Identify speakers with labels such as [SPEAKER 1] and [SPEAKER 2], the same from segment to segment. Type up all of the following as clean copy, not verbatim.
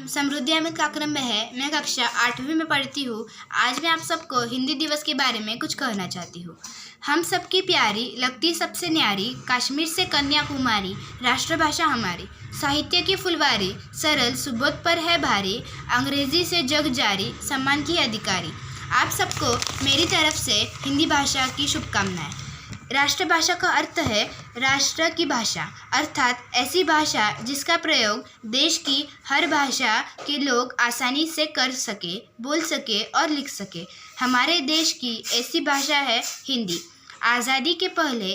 [SPEAKER 1] समृद्धि अमित का क्रम में है। मैं कक्षा 8वीं में पढ़ती हूँ। आज मैं आप सबको हिंदी दिवस के बारे में कुछ कहना चाहती हूँ। हम सबकी प्यारी लगती सबसे न्यारी, कश्मीर से कन्याकुमारी, राष्ट्रभाषा हमारी। साहित्य की फुलवारी, सरल सुबोध पर है भारी, अंग्रेजी से जग जारी, सम्मान की अधिकारी। आप सबको मेरी तरफ से हिंदी भाषा की शुभकामनाएं। राष्ट्रभाषा का अर्थ है राष्ट्र की भाषा, अर्थात ऐसी भाषा जिसका प्रयोग देश की हर भाषा के लोग आसानी से कर सके, बोल सके और लिख सके। हमारे देश की ऐसी भाषा है हिंदी। आज़ादी के पहले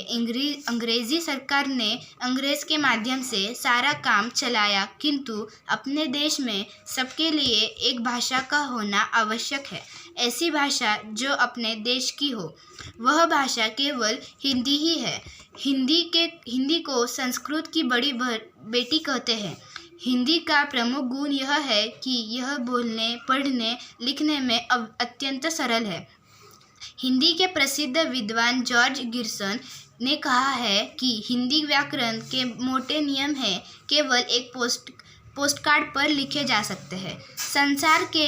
[SPEAKER 1] अंग्रेज़ी सरकार ने अंग्रेज़ के माध्यम से सारा काम चलाया, किंतु अपने देश में सबके लिए एक भाषा का होना आवश्यक है। ऐसी भाषा जो अपने देश की हो, वह भाषा केवल हिंदी ही है। हिंदी को संस्कृत की बड़ी बेटी कहते हैं। हिंदी का प्रमुख गुण यह है कि यह बोलने, पढ़ने, लिखने में अत्यंत सरल है। हिंदी के प्रसिद्ध विद्वान जॉर्ज गिब्सन ने कहा है कि हिंदी व्याकरण के मोटे नियम हैं, केवल एक पोस्टकार्ड पर लिखे जा सकते हैं। संसार के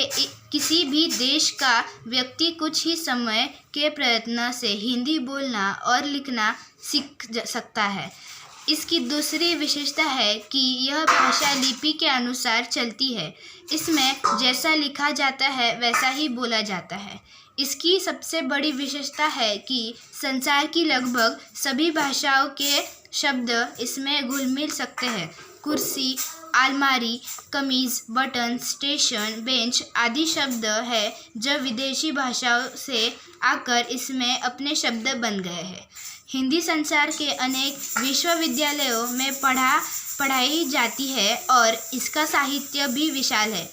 [SPEAKER 1] किसी भी देश का व्यक्ति कुछ ही समय के प्रयत्न से हिंदी बोलना और लिखना सीख सकता है। इसकी दूसरी विशेषता है कि यह भाषा लिपि के अनुसार चलती है। इसमें जैसा लिखा जाता है वैसा ही बोला जाता है। इसकी सबसे बड़ी विशेषता है कि संसार की लगभग सभी भाषाओं के शब्द इसमें घुल मिल सकते हैं। कुर्सी, अलमारी, कमीज, बटन, स्टेशन, बेंच आदि शब्द हैं जो विदेशी भाषाओं से आकर इसमें अपने शब्द बन गए हैं। हिंदी संसार के अनेक विश्वविद्यालयों में पढ़ाई जाती है और इसका साहित्य भी विशाल है।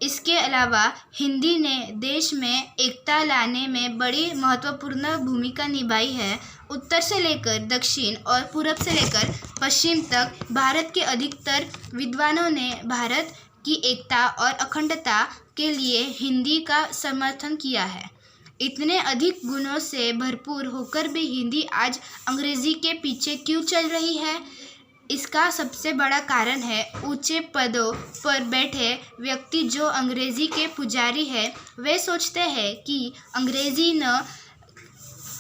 [SPEAKER 1] इसके अलावा हिंदी ने देश में एकता लाने में बड़ी महत्वपूर्ण भूमिका निभाई है। उत्तर से लेकर दक्षिण और पूरब से लेकर पश्चिम तक भारत के अधिकतर विद्वानों ने भारत की एकता और अखंडता के लिए हिंदी का समर्थन किया है। इतने अधिक गुणों से भरपूर होकर भी हिंदी आज अंग्रेजी के पीछे क्यों चल रही है? इसका सबसे बड़ा कारण है ऊंचे पदों पर बैठे व्यक्ति जो अंग्रेजी के पुजारी हैं। वे सोचते हैं कि अंग्रेजी न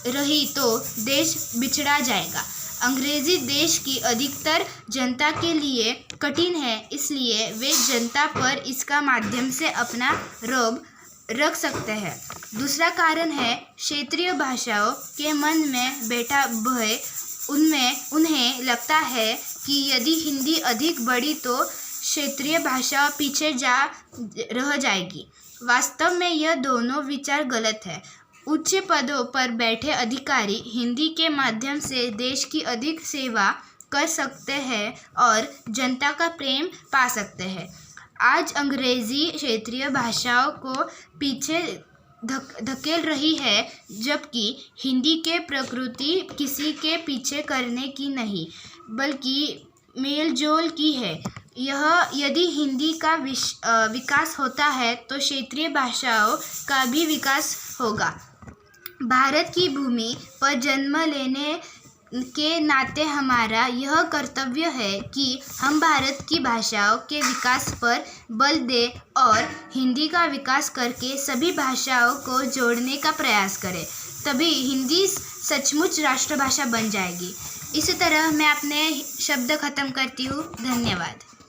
[SPEAKER 1] रही तो देश बिछड़ा जाएगा। अंग्रेजी देश की अधिकतर जनता के लिए कठिन है, इसलिए वे जनता पर इसका माध्यम से अपना रोब रख सकते हैं। दूसरा कारण है क्षेत्रीय भाषाओं के मन में बैठा भय। उन्हें लगता है कि यदि हिंदी अधिक बढ़ी तो क्षेत्रीय भाषा पीछे रह जाएगी। वास्तव में यह दोनों विचार गलत है। उच्च पदों पर बैठे अधिकारी हिंदी के माध्यम से देश की अधिक सेवा कर सकते हैं और जनता का प्रेम पा सकते हैं। आज अंग्रेजी क्षेत्रीय भाषाओं को पीछे धकेल रही है, जबकि हिंदी के प्रकृति किसी के पीछे करने की नहीं बल्कि मेलजोल की है। यदि हिंदी का विकास होता है तो क्षेत्रीय भाषाओं का भी विकास होगा। भारत की भूमि पर जन्म लेने के नाते हमारा यह कर्तव्य है कि हम भारत की भाषाओं के विकास पर बल दें और हिंदी का विकास करके सभी भाषाओं को जोड़ने का प्रयास करें। तभी हिंदी सचमुच राष्ट्रभाषा बन जाएगी। इसी तरह मैं अपने शब्द खत्म करती हूँ। धन्यवाद।